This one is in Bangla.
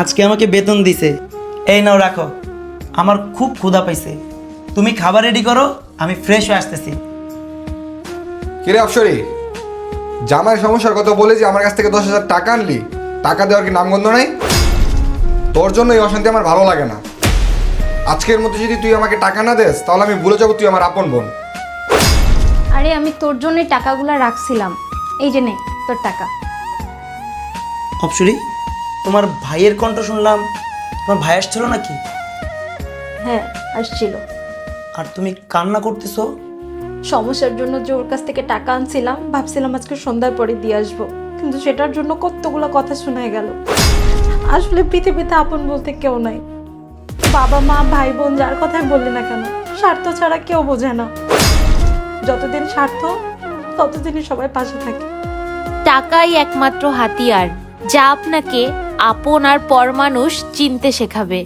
আজকে আমাকে বেতন দিছে। এই নাও রাখো, আমার খুব ক্ষুধা পাইছে। তুমি খাবার রেডি করো, আমি ফ্রেশ হয়ে আসতেছি। কিরে অপসরি, জামাইয়ের সমস্যার কথা বলে যে আমার কাছ থেকে 10,000 টাকা আনলি, টাকা দেওয়ার কি নামগন্ধ নাই? তোর জন্য এই অশান্তি আমার ভালো লাগে না। আজকের মতো যদি তুই আমাকে টাকা না দেস তাহলে আমি ভুলে যাবো তুই আমার আপন বোন। আরে আমি তোর জন্যই টাকাগুলো রাখছিলাম, এই যে নে তোর টাকা। অপসরি, তোমার ভাইয়ের কণ্ঠ শুনলাম, তোমার ভাই আসছিল নাকি? হ্যাঁ আসছিল। আর তুমি কান্না করতেছো? সমস্যার জন্য যে ওর কাছ থেকে টাকা আনছিলাম, ভাবছিলাম আজকে সন্ধ্যার পরে দিয়ে আসবো, কিন্তু সেটার জন্য কতগুলো কথা শোনায় গেল। আসলে পৃথিবীতে আপন বলতে কেউ নাই। বাবা মা ভাই বোন যার কথাই বললি না কেন, স্বার্থ ছাড়া কেউ বোঝে না। যতদিন স্বার্থ ততদিনই সবাই পাশে থাকে। টাকাই একমাত্র হাতিয়ার যা আপনাকে আপন আর পর মানুষ চিনতে শেখাবে।